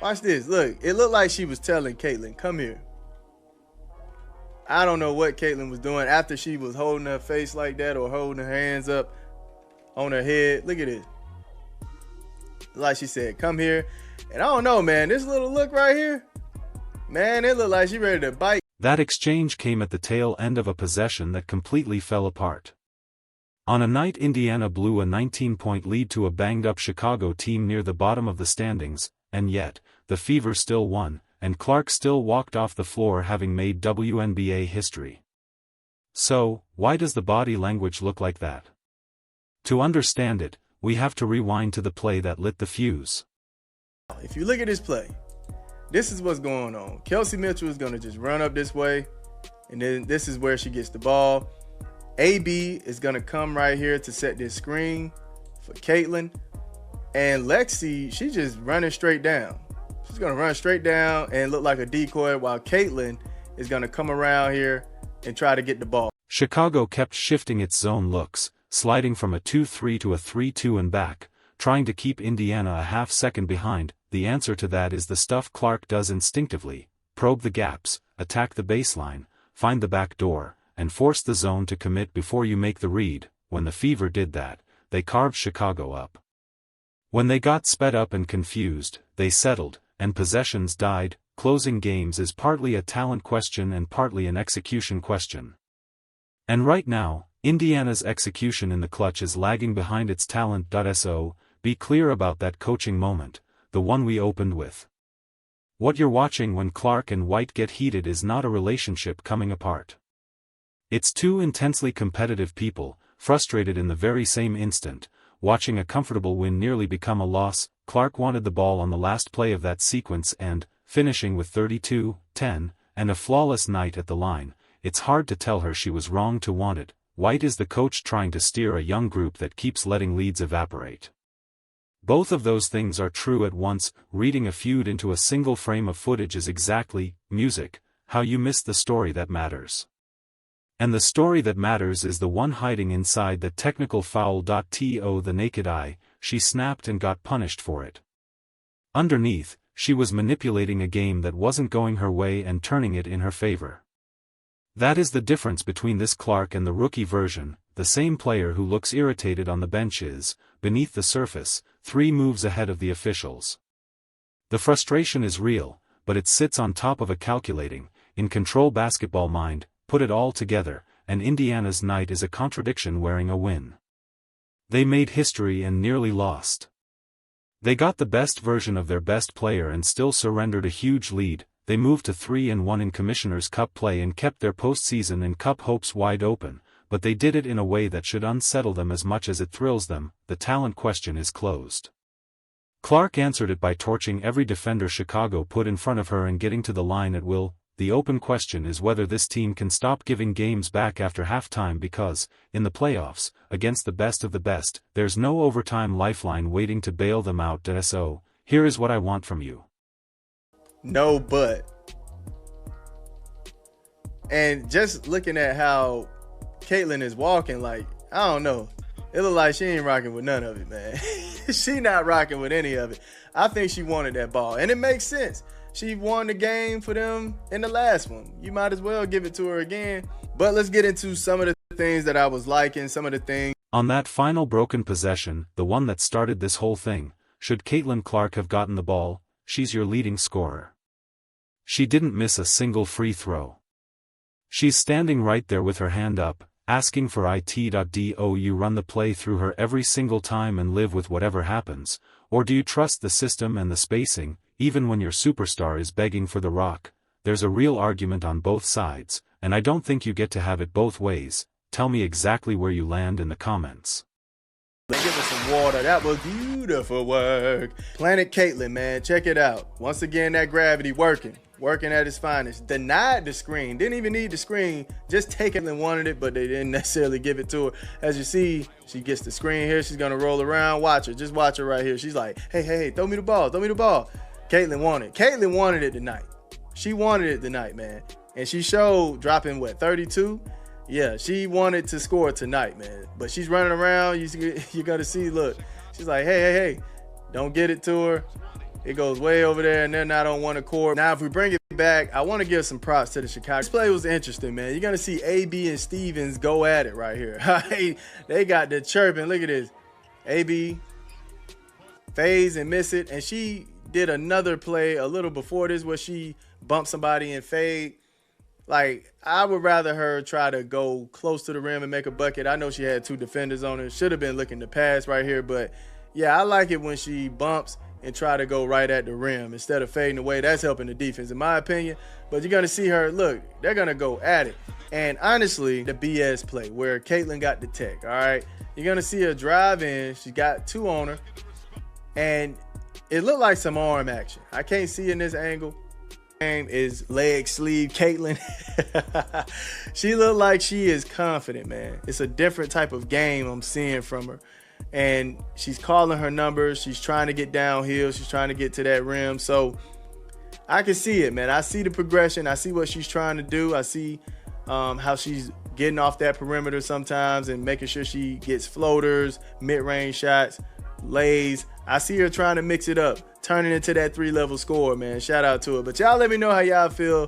Watch this. Look, it looked like she was telling Caitlin, come here. I don't know what Caitlin was doing after she was holding her face like that or holding her hands up on her head. Look at this. Like she said, come here. And I don't know, man, this little look right here, man, it looked like she ready to bite. That exchange came at the tail end of a possession that completely fell apart. On a night Indiana blew a 19-point lead to a banged-up Chicago team near the bottom of the standings, and yet, the Fever still won, and Clark still walked off the floor having made WNBA history. So, why does the body language look like that? To understand it, we have to rewind to the play that lit the fuse. If you look at this play, this is what's going on. Kelsey Mitchell is going to just run up this way, and then this is where she gets the ball. AB is going to come right here to set this screen for Caitlin. And Lexi, she's just running straight down. She's going to run straight down and look like a decoy while Caitlin is going to come around here and try to get the ball. Chicago kept shifting its zone looks, sliding from a 2-3 to a 3-2 and back, trying to keep Indiana a half second behind. The answer to that is the stuff Clark does instinctively: probe the gaps, attack the baseline, find the back door, and force the zone to commit before you make the read. When the Fever did that, they carved Chicago up. When they got sped up and confused, they settled, and possessions died. Closing games is partly a talent question and partly an execution question. And right now, Indiana's execution in the clutch is lagging behind its talent. So, be clear about that coaching moment, the one we opened with. What you're watching when Clark and White get heated is not a relationship coming apart. It's two intensely competitive people, frustrated in the very same instant, watching a comfortable win nearly become a loss. Clark wanted the ball on the last play of that sequence and, finishing with 32-10, and a flawless night at the line, it's hard to tell her she was wrong to want it. White is the coach trying to steer a young group that keeps letting leads evaporate. Both of those things are true at once. Reading a feud into a single frame of footage is exactly, music, how you miss the story that matters. And the story that matters is the one hiding inside the technical foul. To the naked eye, she snapped and got punished for it. Underneath, she was manipulating a game that wasn't going her way and turning it in her favor. That is the difference between this Clark and the rookie version. The same player who looks irritated on the bench is, beneath the surface, 3 moves ahead of the officials. The frustration is real, but it sits on top of a calculating, in control basketball mind. Put it all together, and Indiana's night is a contradiction wearing a win. They made history and nearly lost. They got the best version of their best player and still surrendered a huge lead. They moved to 3-1 in Commissioner's Cup play and kept their postseason and Cup hopes wide open, but they did it in a way that should unsettle them as much as it thrills them. The talent question is closed. Clark answered it by torching every defender Chicago put in front of her and getting to the line at will. The open question is whether this team can stop giving games back after halftime, because, in the playoffs, against the best of the best, there's no overtime lifeline waiting to bail them out. So, here is what I want from you. No, but. And just looking at how Caitlin is walking, like, I don't know. It look like she ain't rocking with none of it, man. She not rocking with any of it. I think she wanted that ball, and it makes sense. She won the game for them in the last one. You might as well give it to her again. But let's get into some of the things that I was liking, some of the things. On that final broken possession, the one that started this whole thing, should Caitlin Clark have gotten the ball? She's your leading scorer. She didn't miss a single free throw. She's standing right there with her hand up, asking for it. Do you run the play through her every single time and live with whatever happens, or do you trust the system and the spacing? Even when your superstar is begging for the rock, there's a real argument on both sides, and I don't think you get to have it both ways. Tell me exactly where you land in the comments. Give us some water. That was beautiful work. Planet Caitlin, man, check it out. Once again, that gravity working at its finest. Denied the screen. Didn't even need the screen. Just take it and wanted it, but they didn't necessarily give it to her. As you see, she gets the screen here. She's gonna roll around. Watch her. Just watch her right here. She's like, hey, throw me the ball. Throw me the ball. Caitlin wanted it tonight. She wanted it tonight, man. And she showed dropping, 32? Yeah, she wanted to score tonight, man. But she's running around. You're going to see, look. She's like, hey, don't get it to her. It goes way over there, and they're not on one accord. Now, if we bring it back, I want to give some props to the Chicago. This play was interesting, man. You're going to see AB and Stevens go at it right here. They got the chirping. Look at this. AB fades and miss it, and she did another play a little before this where she bumped somebody and fade. Like, I would rather her try to go close to the rim and make a bucket. I know she had 2 defenders on her. Should have been looking to pass right here. But, yeah, I like it when she bumps and try to go right at the rim instead of fading away. That's helping the defense, in my opinion. But you're going to see her, look, they're going to go at it. And, honestly, the BS play where Caitlin got the tech, all right? You're going to see her drive in. She got 2 on her. And it looked like some arm action. I can't see in this angle. Is leg sleeve Caitlin. She looked like she is confident, man. It's a different type of game I'm seeing from her. And she's calling her numbers. She's trying to get downhill. She's trying to get to that rim. So I can see it, man. I see the progression. I see what she's trying to do. I see how she's getting off that perimeter sometimes and making sure she gets floaters, mid-range shots, lays. I see her trying to mix it up, turning into that 3-level score, man. Shout out to her. But y'all let me know how y'all feel